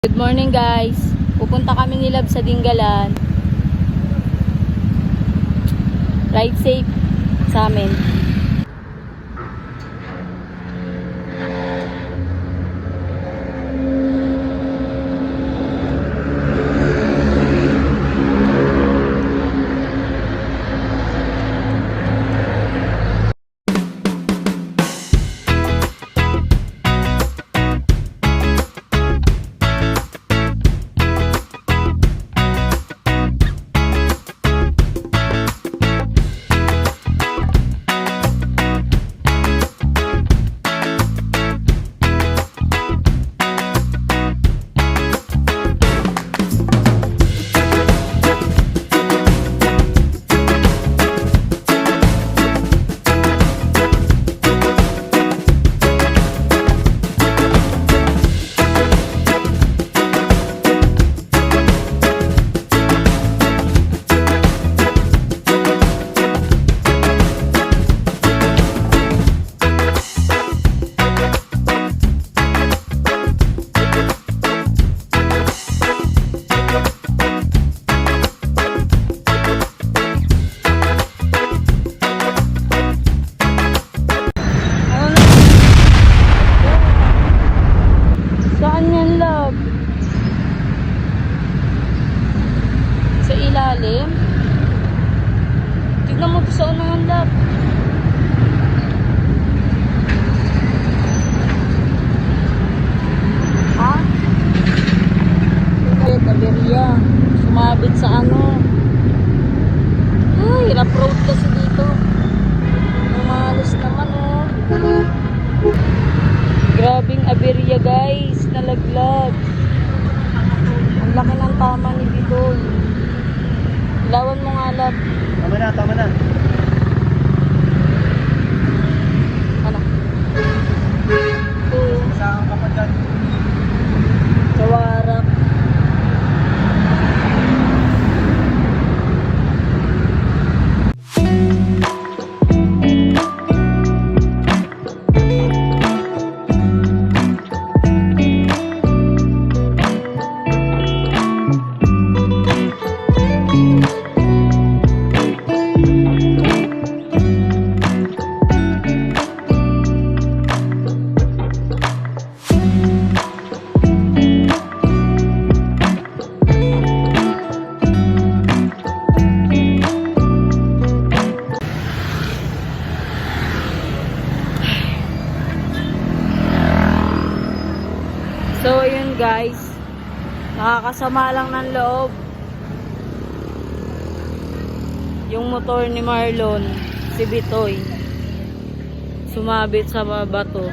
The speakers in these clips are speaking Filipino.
Good morning guys. Pupunta kami ni Love sa Dinggalan. Ride safe sa amin. Saan yan, Love? Sa ilalim? Tignan mo to sa unahan, Love. Ha? Taberia. Sumabit sa ano. Ay, rough road kasi dito. Umalis naman, oh. Grabing aberya guys, nalaglag. Ang laki ng tama ni Bidol. Ilawan mo nga, Love. Tama na, tama na. Ano? Saan ka pa dyan? Sa warak. So yun guys, nakakasama lang ng loob yung motor ni Marlon, si Bitoy, sumabit sa bato.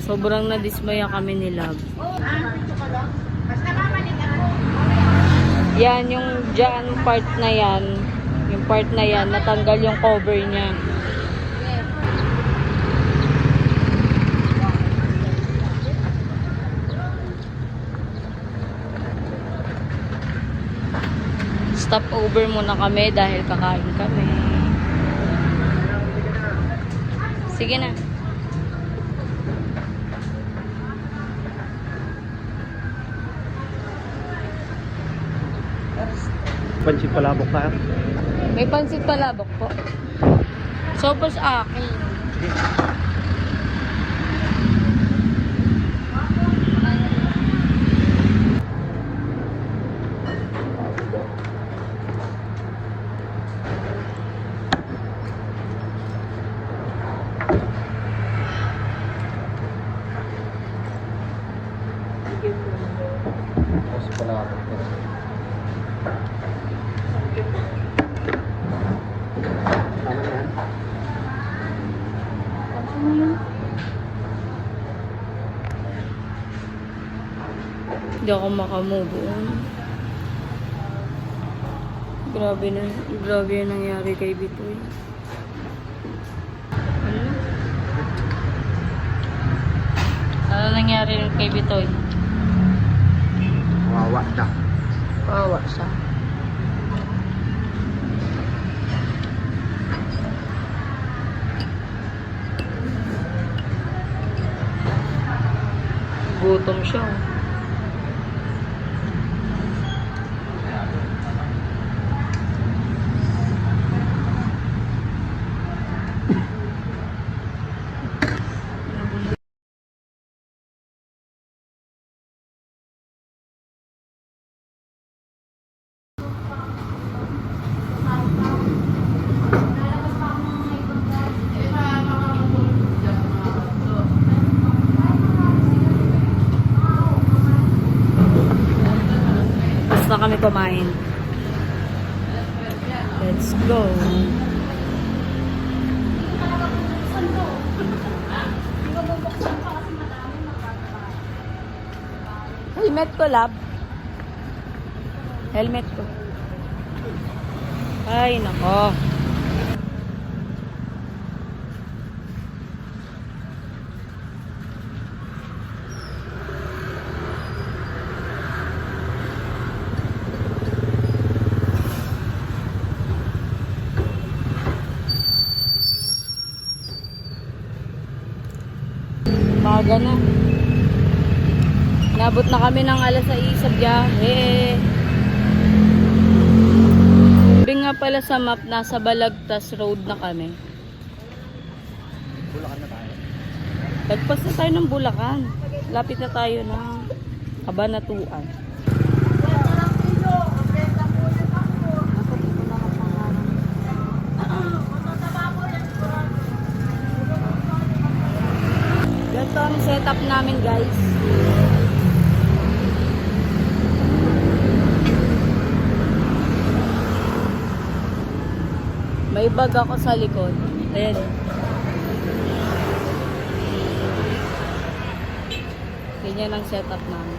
Sobrang nadismaya kami ni Love. Yan yung dyan part na yan, yung part na yan, natanggal yung cover niya. Stop over muna kami dahil kakain kami. Sige na. Pansit palabok tayo. May pansit palabok po. Sopas akin. Pansit palabok. Tama na yan. Hindi ako makamove on. Grabe yung nangyari kay Bitoy. Ano nangyari kay Bitoy? Kawawa siya. Kawawa siya. Nagugutom siya. Oh. Tapos na kami kumain. Let's go. Helmet ko, lab. Helmet ko. Ay, nako. Umaga na. Nabot na kami ng alas 6 sa biyahe. Sabi nga pala sa map, nasa Balagtas Road na kami. Bulacan na tayo. Lagpas na tayo ng Bulacan. Lapit na tayo ng Kabanatuan. Ganito ang setup namin, guys. May bag ako sa likod. Ayan. Ganyan ang setup namin.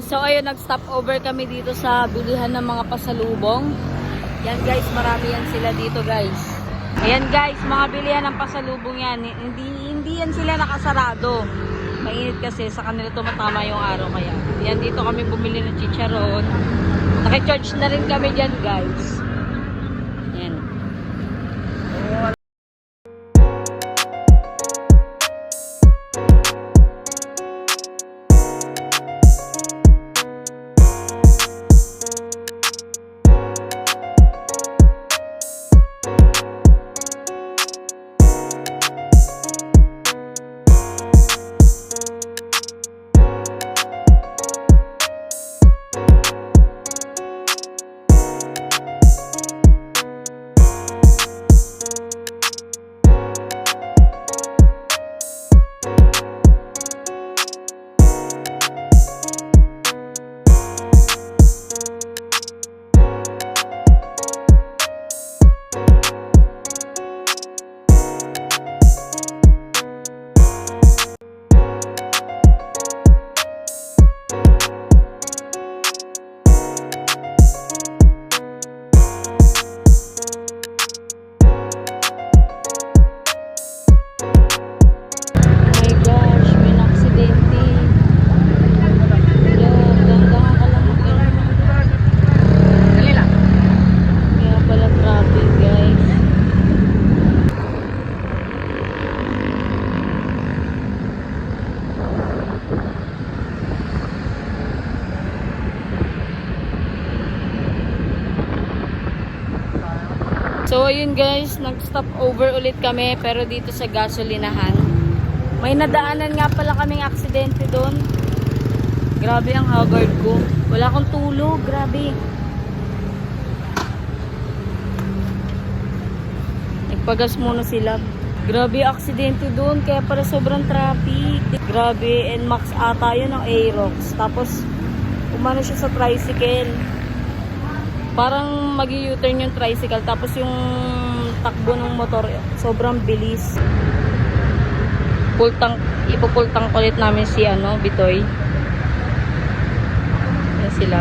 So ayun, nag-stop over kami dito sa bilihan ng mga pasalubong. Yan guys, marami yan sila dito guys. Ayan guys, mga bilihan ng pasalubong yan. Hindi yan sila nakasarado. Mainit kasi sa kanila tumatama yung araw kaya. Yan, dito kami bumili ng chicharon. Naki-charge na rin kami dyan guys. Yan. So ayun guys, nag-stop over ulit kami pero dito sa gasolinahan. May nadaanan nga pala kaming aksidente doon. Grabe ang haggard ko. Wala akong tulog, grabe. Nagpagas muna sila. Grabe aksidente doon kaya pala sobrang traffic. Grabe, NMAX ata yun ng Aerox. Tapos umano siya sa tricycle. Parang mag-u-turn yung tricycle tapos yung takbo ng motor sobrang bilis. Ipupul tank ulit namin si Bitoy. Yan sila.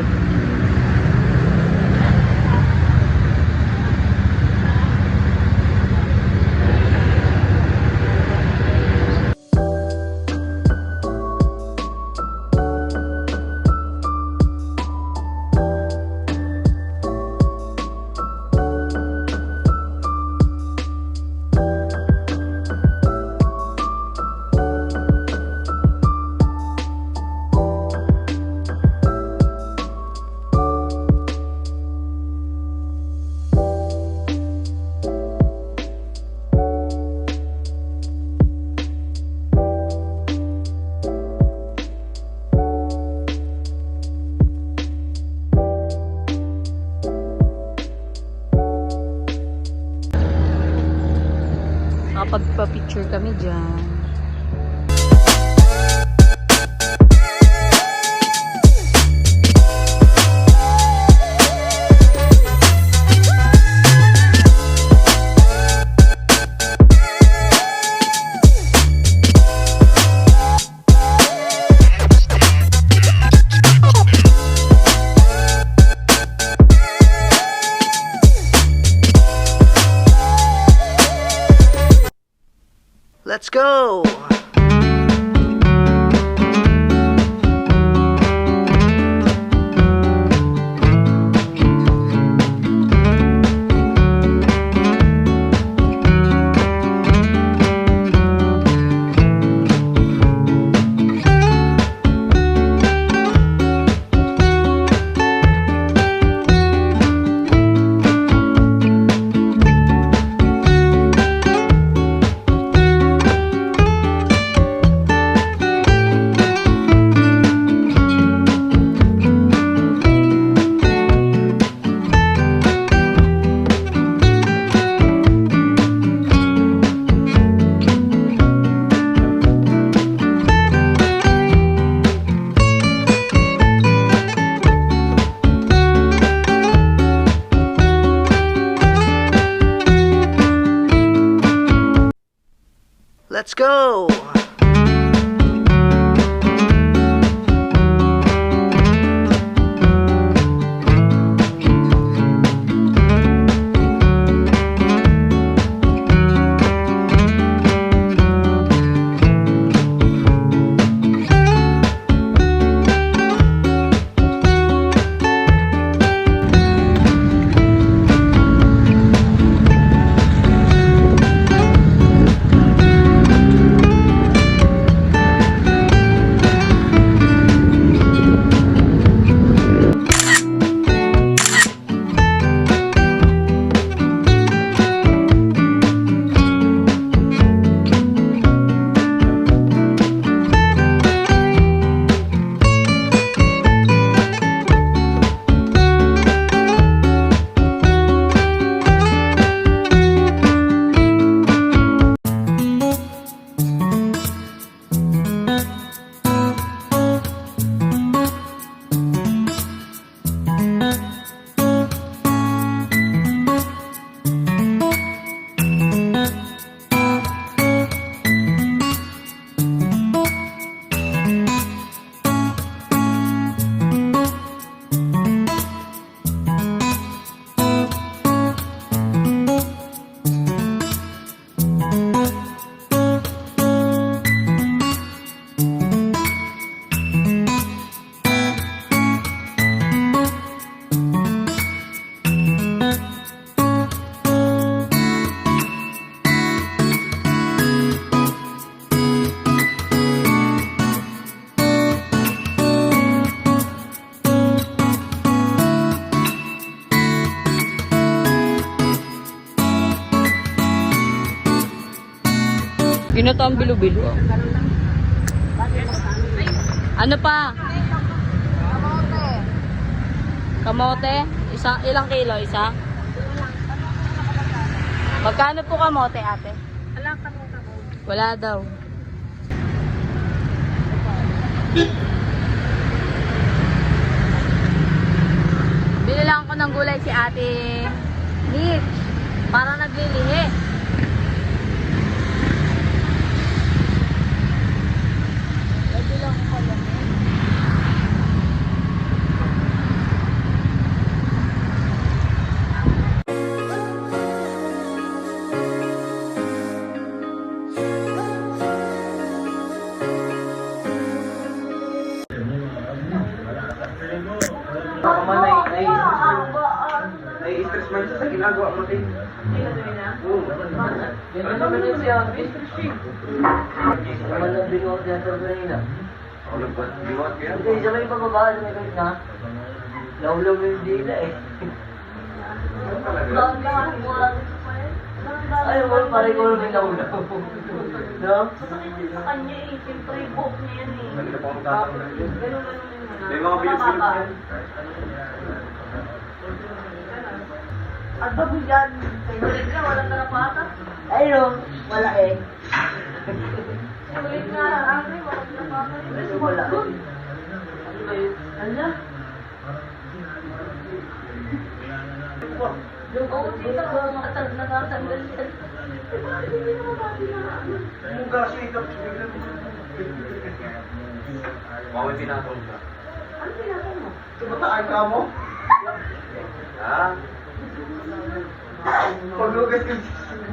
Nakapagpa-picture kami dyan. Let's go! Let's go! Ginato ang bilo-bilo. Ano pa? Kamote? Ilang kilo? Isa? Magkano po kamote, ate? Wala daw. Bili lang ako ng gulay si ate Mitch. Para naglilihi. Pwede lang ako lang. Baka man nai-stress man siya sa ginagawa mo din. Oo. Ano naman yun siya? Naman ang binuot niya sa kanina. Ako nagbiwat kaya. Hindi, siya may pagbabahan na may kahit na. Naulaw mo yung dila eh. Ano talaga? Ay, wala parang ko may naulaw. No? Masakit din sa kanya eh. Siyempre, buhok niya yan eh. Kanina pa ako nagtatanong. Ganun-ganun yun na. May mga bilog-bilog yan. At bago yan, ulit ka, walang karapata. Ayun, wala eh. Ulit nga, angry, walang karapata. Wala. Ano? Yung ako dito, nakatanggal yan. Hindi naman pati na. Yung kasi ikaw. Bawal pinatong ka. Ano pinatay mo? Tumataan ka mo? Ha? Paglugas ka.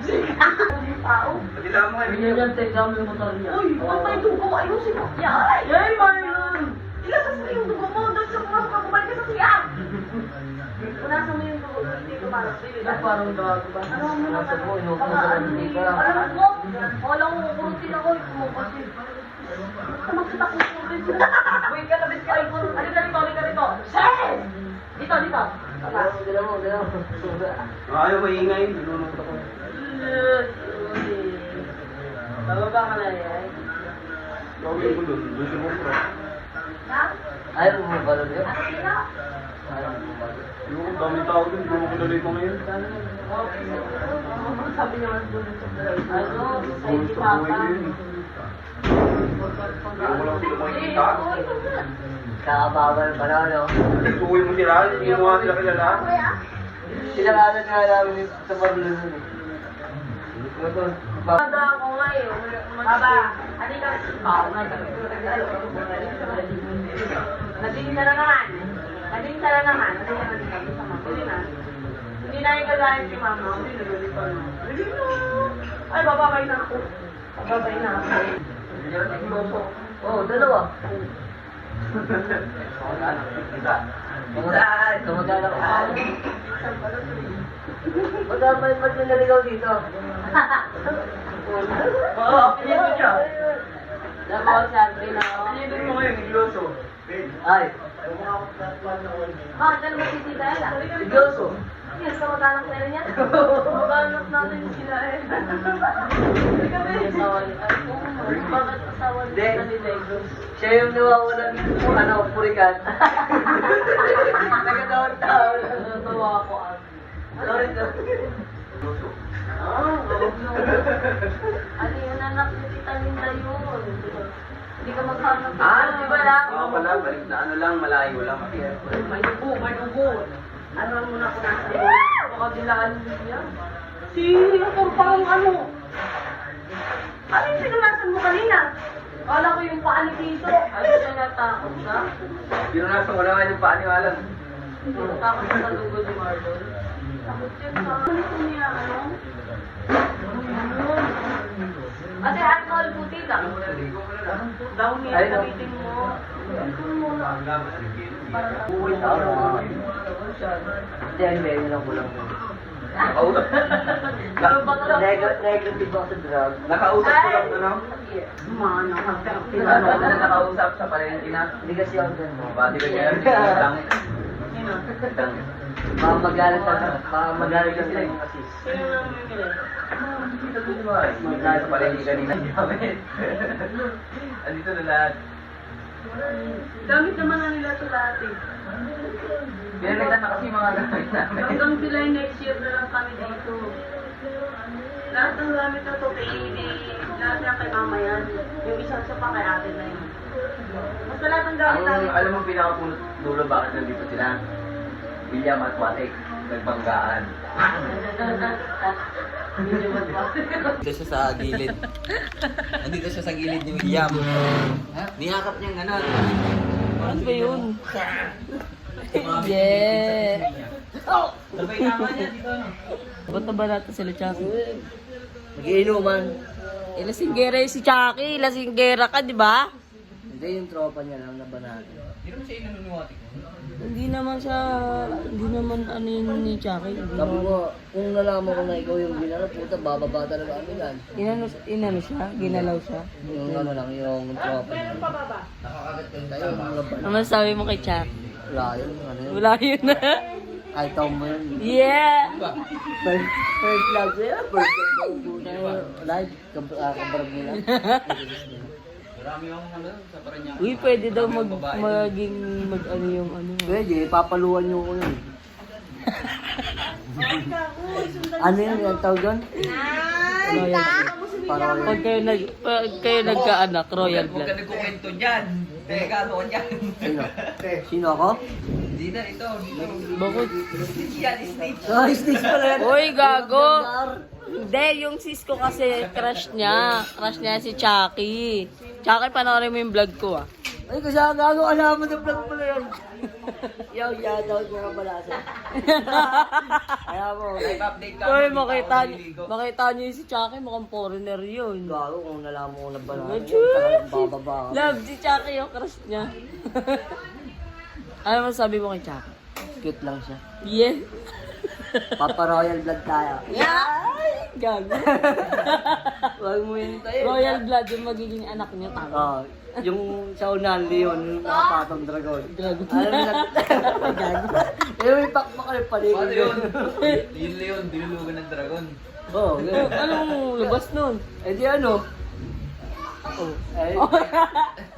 Yung tao. Pati lang mo Hindi niya take-down yung motor niya. Uy, ba't may dugo mo? Ayusin mo. Yay! Yay, Marlon! Ilasas mo yung dugo mo. Doon sa mga kumabalik ka sa siya. Punasan mo yung dugo. Hindi ko parang. Parang gago ba? Ano mo na Nasa mo, inuupo sa kanila ka. alam mo, wala ko kukurutin ako. Kumapasin. Magkita ko kukurutin sila. Wait ka na, bis ka. Halika rito, halika rito. Shes! Dito, dito. Dalawa mo. Ayaw maingay. Nanonood ako. Bababa ka na yan. Gawin ko doon. Doon siya mo bro. Na? Ayaw mo ba rin yun? Ano sila? Ayaw mo ba rin? Yung daming tao doon. Doon ko dali mo ngayon. Sabi naman doon sa Ano? Doon sa buhay ko yun. Kaya wala sila makikita. Kakababal pa na, no? Tuloy mo sila. Hindi mo nga sila kilala. Sinakalan nga namin sa Pablo nun eh. Tanda ako nga eh. Baba, halika. Naging na naman. Naging na naman. Hindi na. Hindi na yung kagayan si mama. Hindi na galit pa na. Ay, bababay na ako. Bababay na ako. Oo, dalawa. Kamag-anak ko. Magkabay ba't may naligaw dito? Oo, pinito siya. Nako, sabi na. Pinito mo ngayon. Igloso. Ay, Bakit ano ba si Tita Ella? Igloso. Yes, kamag-anak na rin yan. Kamag-anak natin sila eh. Bakit asawa Hindi. nila ni Legos? Siya yung nawawalan ng purikan. Nagkataon-taon. Natawa ako ah. Sorry, Ano yun, anak ni Tita Linda yun. Hindi ka maghanap. di ba lang? Oo pala. Balik na ano lang. Malayo lang. May dugo, may dugo. Ano mo na kung nasa mo? Baka bilaan niya. Si, yung parang ano. Ano yung pinunasan mo kanina? Kala ko yung paa ni Tito. Ay, siya natakot siya. Pinunasan ko naman yung paaniwalan. Natakot siya sa dugo ni Marlon. Takot siya sa ano niya, ano? Ate, alcohol puti lang. Daw niya, Ay, no. sabitin mo. Alcohol muna. Parang Buhay sa Oo. araw. Hindi, may lang kulang. Nakausap. Negative ako sa drug. Nakausap ko lang ano? Mana, Ano? Nakausap sa palengke na. Hindi kasi ako dyan, no? Bati ka kaya. Tang. Sino? Tang. Magalit ka sila yung assist. Sino na bumibili? Magalit pa rin kanina namin. Andito na lahat. Gamit naman na nila ito lahat eh. Pinalitan na kasi mga gamit namin. Hanggang July next year na lang kami dito. Lahat ng gamit na ito lahat na kay mama yan. Yung isang siya pa kay ate na yun. Basta lahat ng gamit namin. Alam mo pinakapunot dulo bakit nandito sila? William at Watek, nagbanggaan. Dito siya sa gilid. Nandito siya sa gilid ni William. Niyakap niyang gano'n. Ano ba yun? Yeah. Sabay naman niya dito, no? Ba't na ba natin sila, Chucky? Mag-iinuman. Lasinggera yung si Chucky. Lasinggera ka, di ba? Hindi yung tropa niya lang na banatan. Hindi naman siya inano ni Watek. Hindi naman ano yun ni Chucky. Sabi mo, kung nalaman ko na ikaw yung ginala, puta, bababa talaga kami yan. Inano siya? Ginalaw siya? Yung ano lang, yung tropa niya. Nakakagat kayo tayo, mga laban. Ano masasabi mo kay Chucky? Wala yun, ano yun. Wala yun na. Kahit taon mo yun. Yeah! First love siya, first love ko. Live, kabarag nila. Marami akong ano, sa paranya. Uy, pwede daw maging ano yung ano. Pwede, papaluan nyo ko yun. Ano yun, yung tawag doon? Royal. Pag kayo nagkaanak, royal blood. Huwag ka nagkukwento dyan. Delikado ko dyan. Sino? Sino ako? Hindi na, ito. Bakit? Stitch yan, stitch. Ah, stage pala yan. Uy, gago! Hindi, yung sis ko kasi crush niya. Crush niya si Chucky. Chucky, panoorin mo yung vlog ko ah. Ay, kasi ang gago, alam mo na vlog pala yan. Yo, shoutout mo na pala sa. Ayaw mo. Live update ka. Uy, makita niyo yung si Chucky, mukhang foreigner yun. Gago, kung nalaman mo na pala. Medyo- Bababa ka. Love, si Chucky yung crush niya. Ano masabi mo kay Chucky? Cute lang siya. Yeah. Papa Royal Blood tayo. Ay, gago. Huwag mo yun tayo. Royal blood yung magiging anak niya, tama. Ah, yung sa unan, Leon, yung mga patong dragon. Gago. Alam mo na, gago. Eh, may pakpak kayo paligid. Paano yun? Yun Leon, binulugan ng dragon. Oo, ganun. Anong lubas nun? Eh di ano? Oh, eh,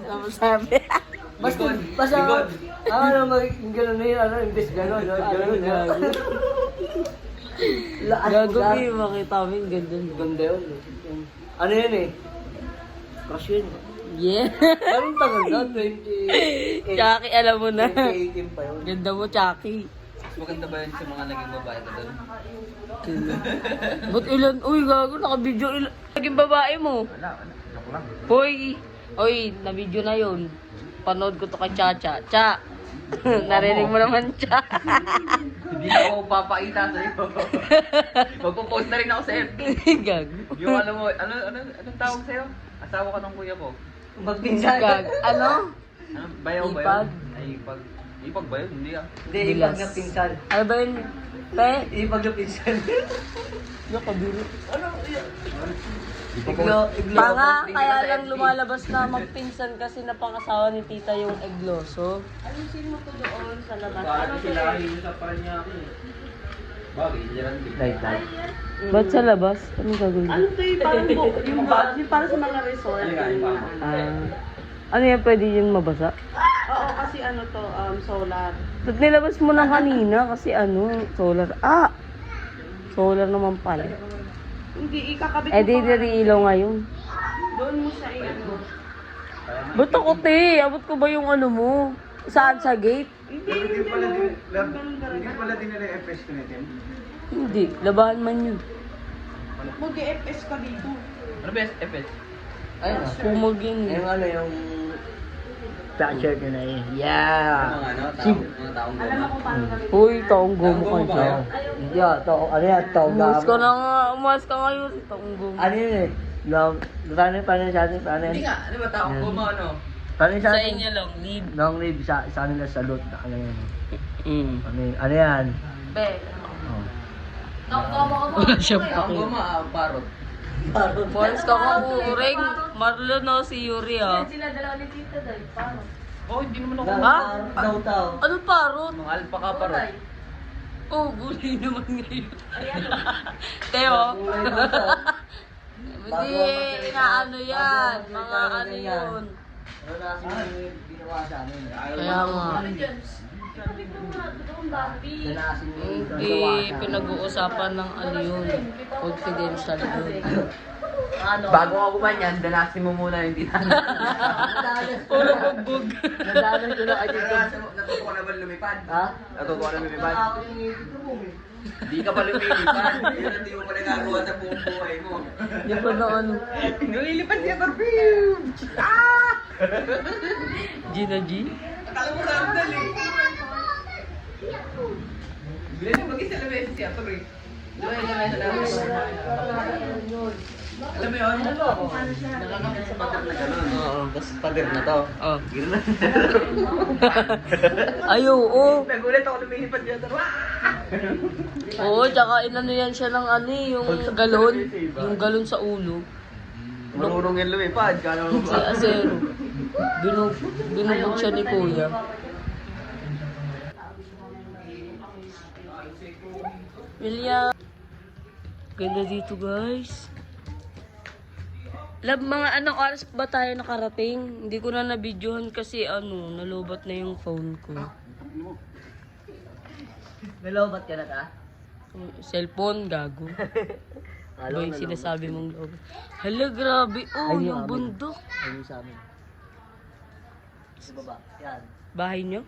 Ano masabi? basta, Bigon. ano, magiging gano'n na yun, ano, imbes gano'n, no? Gano'n, Gago. Gago, Bi, makita mo yung ganda niya. Ganda yun. Ano yun eh? Crush yun. Yeah. Anong tagal na? 28. Chucky, alam mo na. 2018 pa yun. Ganda mo, Chucky. Maganda ba yun sa mga naging babae ka doon? Ba't ilan? Uy, gago, naka-video ilan. Naging babae mo. Wala. Joke lang. Hoy, na-video na yun. Panood ko to kay Chacha. Cha! Narinig mo naman, Cha. Hindi na ako papakita sa iyo. Magpo-post na rin ako sa FB. Gago. Yung alam mo, anong tawag sa'yo? Asawa ka ng kuya ko. Magpinsan. Gago. Ano? Ano? Bayaw ba Ipag? yun? Ay, ipag. Ipag ba yun? Hindi ah. Hindi, ipag na pinsan. Ano ba yun? Te? Ipag na pinsan. Nakabiro. Iglo. Panga, kaya lang lumalabas na magpinsan kasi napangasawa ni tita yung egloso. Ayusin mo to doon sa labas. Ano to? sa Paranaque. Bagay, yan. Light, light. Ba't sa labas? Anong gagawin? Ano to yung parang yung para sa mga resort. Ano yan, pwede yung mabasa? Oo, kasi ano to, solar. Ba't nilabas mo na kanina? Kasi ano, solar. Ah! Solar naman pala. Hindi, ikakabit Eh, di ilaw ngayon. Doon mo siya i-ano. Ba't ako, te? Abot ko ba yung ano mo? Saan? Sa gate? Hindi pala dinala yung FS ko natin. Hindi. Labahan man yun. Mag-FS ka dito. Ano ba yung FS? Ayun na. Pumag yun. Yung ano, yung t-shirt na yun. Yeah! Mga taong Alam mo kung paano gawin. Uy, taong gomo ka Taong gomo siya. ba Hindi ah, ano yan, Umas ka na nga. Umas ka ngayon. Taong gomo. Ano yun eh? Paano sa atin? Paano Hindi yan? nga, ano ba taong goma ano? Paano sa Sa atin? inyo lang, lead. Long live sa nila salute. Ano yan? Ano yan? Be. Oh. Wala siyang Taong pake. goma, parot. Umas ka ka uring. Marlon no, si Yuri ah. Oh, hindi naman ako. Ha? Taw-taw. Ano parot? Mga alpaka parot. Oh, gulay naman ngayon. Teo. Hindi, inaano yan. Mga ano yun. Ano na kasi ginawa sa amin? Kaya nga. Danasin mo yung Hindi, pinag-uusapan ng ano yun. Confidential yun. Bago ka kumanyan, danasin mo muna yung tinanong. Puro bugbog. Nadalan ko na ay Natuto ka na ba lumipad? Ha? Natuto ka na lumipad? Ako yung ngipin mo eh. Di ka pa lumilipad. Yun ang di mo pa nagagawa sa buong buhay mo. Hindi pa na ano. Lumilipad siya, perfume! Ah! Gina G? Akala mo ramdal eh. Bila niya mag-isa na beses siya, tuloy. Lumay na alam mo yun? Nakakapit sa pader na gano'n. Oo, tapos pader na to. Oh. Gano'n na. Ay, oo. Nagulat ako lumilipad niya. Oo, tsaka inano yan siya ng ano eh, yung galon. Yung galon sa ulo. Marunong yan lumipad. Kala mo Si ba? Azero. Binubog siya ni Kuya. William. Ganda dito, guys. Lab, mga anong oras ba tayo nakarating? Hindi ko na nabidyohan kasi ano, nalobat na yung phone ko. Nalobat ka na ta? Cellphone, gago. Alam Ba yung sinasabi mong lobat? Hala, grabe. Oh, Ay, yung amin. bundok. Ayun sa amin. Sa baba. Yan. Bahay nyo?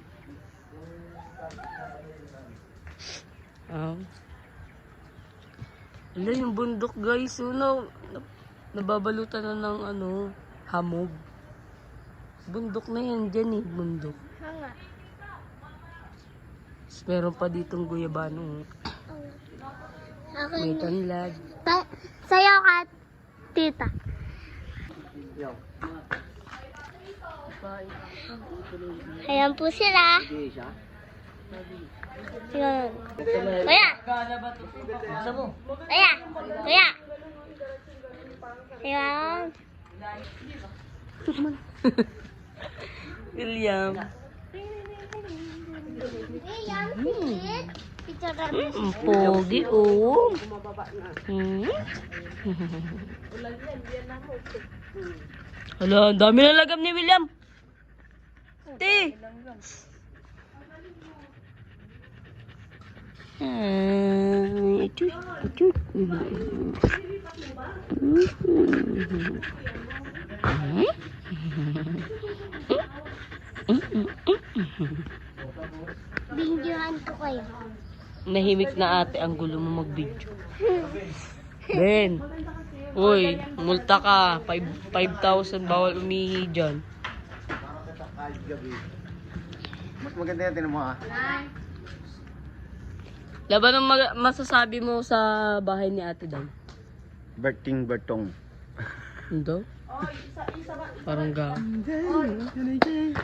Ah. Hala, yung bundok, guys. Oh, nababalutan na ng ano, hamog. Bundok na yan dyan eh, bundok. Tapos meron pa ditong guyabano. May tanlad. Sayo ka, tita. Yo. Ayan po sila. Hindi siya. Ayan. Kuya! Buksan mo. Kuya! Kuya! Ayan. William. Picture ka. Ang pogi, oh. Hmm. Hala, ang dami na lagam ni William. Te. Ito. Bingjuhan ko kayo. Nahimik na ate, ang gulo mo mag-video. Ben. Uy, multa ka. 5,000 bawal umihi dyan. Mas maganda yan, tinan mo ah. Laban ang masasabi mo sa bahay ni ate daw? Berting Bertong. Hindi? Parang ga.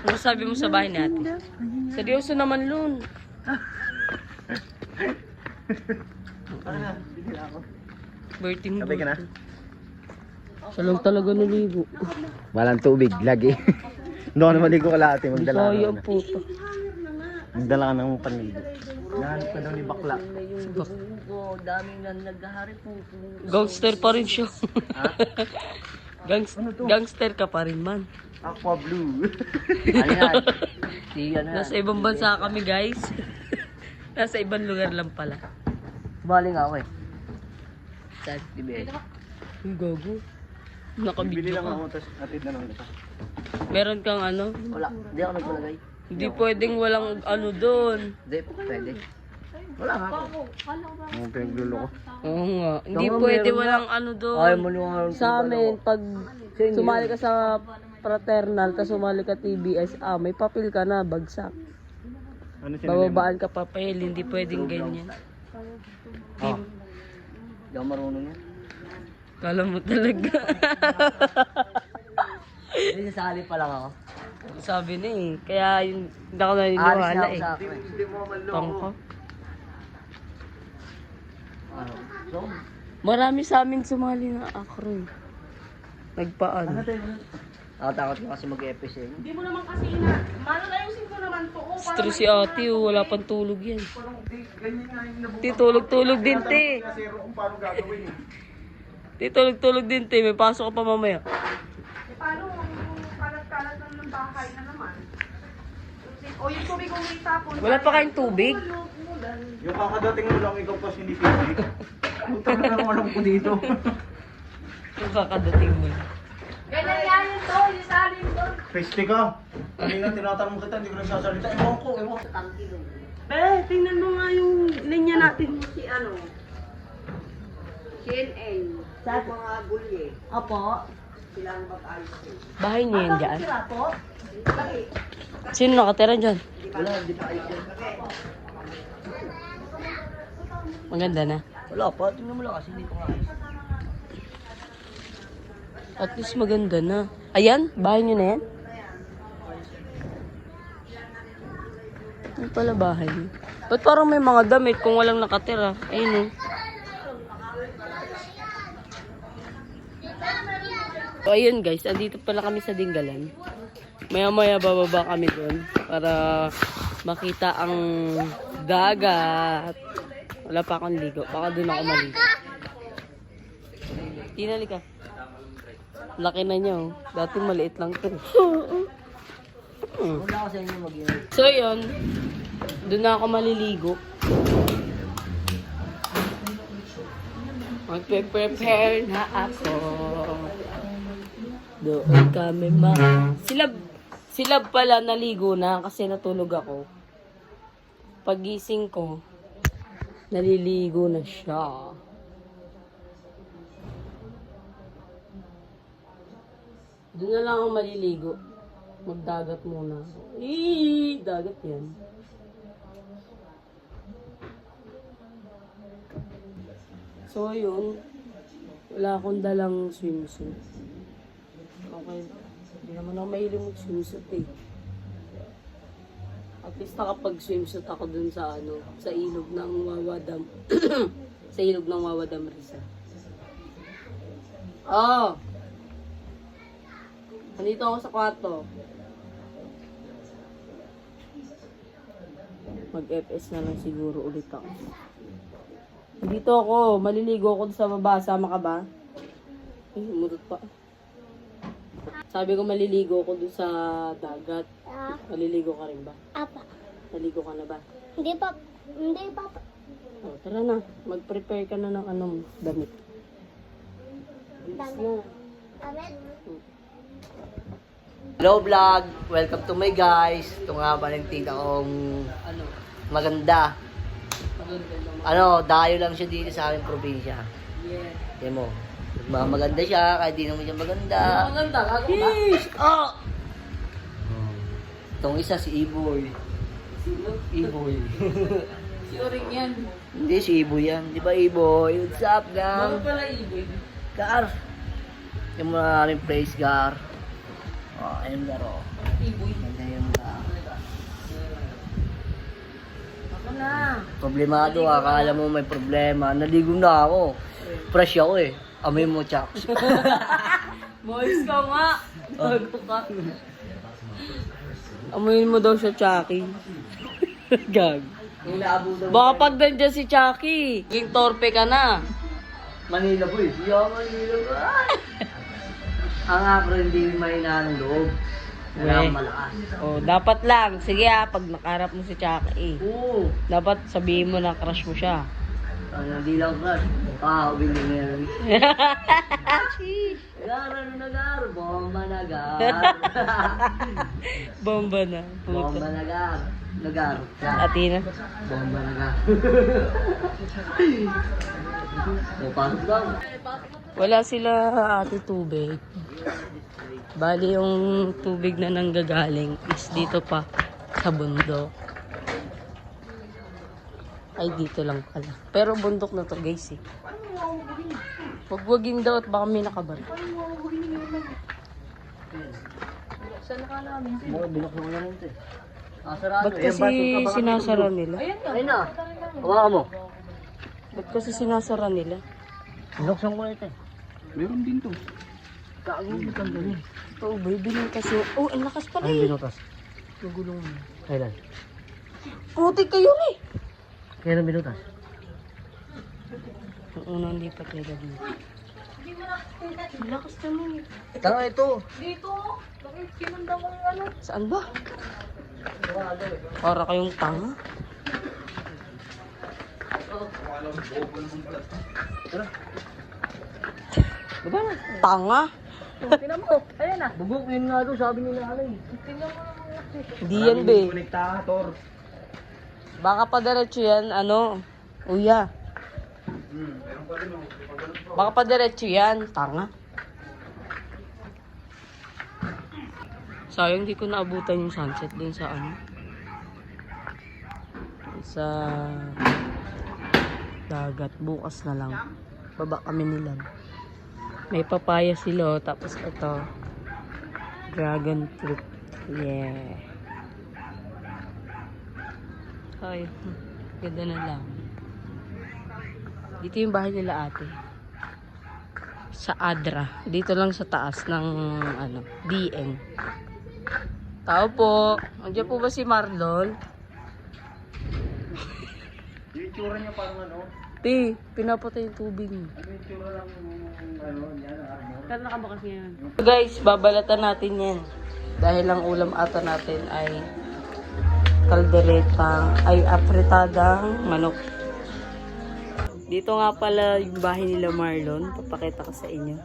Ano sabi mo sa bahay ni ate? Seryoso naman, Lun. Berting Sabay ka na? Siya lang talaga naligo. Walang tubig, lagi. Doon ka na maligo ka lahat, magdala Kaya ka na. po. Magdala ka ng panligo. Nahanap ka daw ni bakla. Oo, daming naghahari po. Gangster pa rin siya. Gangster ka pa rin, man. Aqua blue. Ayan. Siya na. Nasa ibang bansa kami, guys. Nasa ibang lugar lang pala. Bali nga ako eh. Saan? Dibe? Ang gago. Bili Nakabidyo lang ka. ako, tapos atid na lang ito. Meron kang ano? Wala. Hindi ako nagpalagay. Hindi pwedeng walang ano doon. Hindi, pwede. Wala nga ako. Ang pinaglulo ko. Oo nga. Hindi nga, pwede meron walang ano doon. Ayaw mo nung Sa amin, pag sumali ka sa fraternal, tapos sumali ka TBS, may papel ka na, bagsak. Ano Bababaan ka papel, hindi pwedeng ganyan. Oh. Hindi ako marunong yan. Kala mo talaga. Hindi, sasali pa lang ako. Sabi na eh. Kaya yun, hindi ako Alis na naniniwala ako eh. sa akin. Pangko. Ano? So, Marami sa amin sumali na akro eh. Nagpaan. Nakatakot ka kasi mag-EPS eh. Hindi mo naman kasi ina. Mano ayusin ko naman to. Oh, para Stress si ate, oh. Wala pang tulog yan. Ti, tulog-tulog din, te. Ti, tulog-tulog din, te. May pasok ka pa mamaya. Eh, paano kung kalat-kalat lang ng bahay na naman? O yung tubig kong itapon. Wala pa kayong tubig? Yung kakadating mo lang ikaw pa sinipili. Puta na lang alam ko dito. Yung kakadating mo. Ganyan yan to. Yung salim to. Peste ka. Kanina tinatanong kita, hindi ko nagsasalita. Ewan ko. Tingnan mo nga yung linya natin. Si ano? CNN. Sa mga gulye. Opo. Silang mag-ayos. Bahay niyo yan dyan? Sila po? Lagi. Sino nakatira dyan? Wala, hindi pa ayos yan. Maganda na. Wala pa, tingnan mo lang kasi hindi pa nga ayos. At least maganda na. Ayan, bahay niyo na yan? Ano pala bahay niyo? Ba't parang may mga damit kung walang nakatira? Ayun, oh. So, ayun guys, andito pala kami sa Dinggalan. Maya-maya bababa kami doon para makita ang dagat. Wala pa akong ligo. Baka doon ako maligo. Tinali ka. Laki na niya, oh. Dati maliit lang to. Wala ko sa inyo mag-iwan. So, yun. Doon na ako maliligo. Magpe-prepare na ako. Doon kami Sila pala naligo na kasi natulog ako. Pagising ko, naliligo na siya. Doon na lang ako maliligo. Magdagat muna. Dagat yan. So, yun. Wala akong dalang swimsuit. Okay. Hindi naman ako mahilig mag-swimsuit eh. At least nakapag-swimsuit ako dun sa ano, sa ilog ng Wawa Dam. Sa ilog ng Wawa Dam Rizal. Oh! Nandito ako sa kwarto. Mag-FS na lang siguro ulit ako. Dito ako, maliligo ako sa baba. Sama ka ba? Ay, umurot pa. Sabi ko maliligo ako doon sa dagat. Maliligo ka rin ba? Apa. Naligo ka na ba? Hindi pa. O, tara na. Mag-prepare ka na ng anong damit. Bilis na. Hello vlog! Welcome to my guys. Ito nga ba ng tita kong maganda. Dayo lang siya dito sa aming probinsya. Yeah. Yan mo. Maganda siya, kahit di naman siya maganda. Maganda, gago ba? Yeesh! Oh! Itong isa si Iboy. Iboy. Si Oring yan. Hindi, si Iboy yan. Di ba Iboy? What's up, Ano gang? pala ibig? Gar! Yung mga rin place, Gar. Oh, ayun, Gar, oh. Iboy. Ganda yung Gar. Ako na. Problemado, akala mo may problema. Naligo na ako. Fresh ako eh. Amoy mo, Chucks. Boys ka nga. Bago ka. Amoyin mo daw siya, Chucky. Gag. Yung laabo daw. Baka pag nandiyan si Chucky, yung torpe ka na. Manila boy. Yo, Manila boy. Ang akro hindi mahina ng loob. Kailangan malakas. Oh, dapat lang. Sige pag nakarap mo si Chucky, Oo. dapat sabihin mo na crush mo siya. Hindi lang crush. Ubing na meron. Gar, ano na gar? Bomba na gar. Bomba na. Bomba Puto. na gar. Nagar. Atina. Bomba na gar. Pasok daw. Wala sila ate tubig. Bali yung tubig na nanggagaling is dito pa sa bundok. Ay dito lang pala. Pero bundok na to guys eh. Wagwagin daw at baka may nakabar. Mga binuksan ko na rin ito eh. Sarado. Ba't kasi sinasara nila? Ayun na. Hawakan mo. Ba't kasi sinasara nila? Binuksan ko na ito eh. Meron din to. Kaagin mo kang ganun. Oh, boy, binutas yun. Oh, ang lakas pala eh. binutas? Nagulong mo. Kailan? Putik kayo eh. Kailan binutas? Ang unang lipat nila dito. Ang lakas naman eh. Tanga ito. Saan ba? Para kayong tanga. Baba na. Tanga? Bubuk yun nga doon, sabi ni nanay. Hindi yan, be. Konektator. Baka pa diretso yan, ano? Uya. Baka pa diretso yan, tanga. Sayang di ko naabutan yung sunset dun sa ano. Sa dagat. Bukas na lang. Baba kami nila. May papaya sila, oh. Tapos ito. Dragon fruit. Yeah. Ay, ganda na lang. Dito yung bahay nila ate. Sa Adra. Dito lang sa taas ng ano, DN. Tao po. Andiyan po ba si Marlon? Yung itsura niya parang ano. Ti, pinapatay yung tubig. Yung itsura lang ano, yan ang armo. Kaya nakabakas yan. Guys, babalatan natin yan. Dahil ang ulam ata natin ay kaldereta, ay apretadang manok. Dito nga pala yung bahay nila Marlon. Papakita ko sa inyo.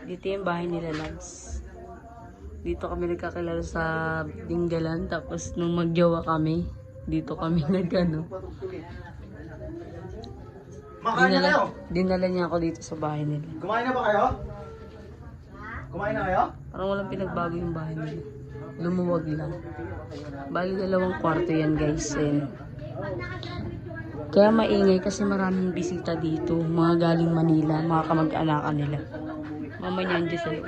Dito yung bahay nila Lance. Dito kami nagkakilala sa Dinggalan. Tapos nung magjowa kami, dito kami nagano. Makain na kayo? Dinala niya ako dito sa bahay nila. Kumain na ba kayo? Kumain na kayo? Parang walang pinagbago yung bahay nila. Lumuwag lang. Bali 2 kwarto yan guys. Kaya maingay kasi maraming bisita dito. Mga galing Manila, mga kamag-anakan nila. Mama niyan dyan sa loob.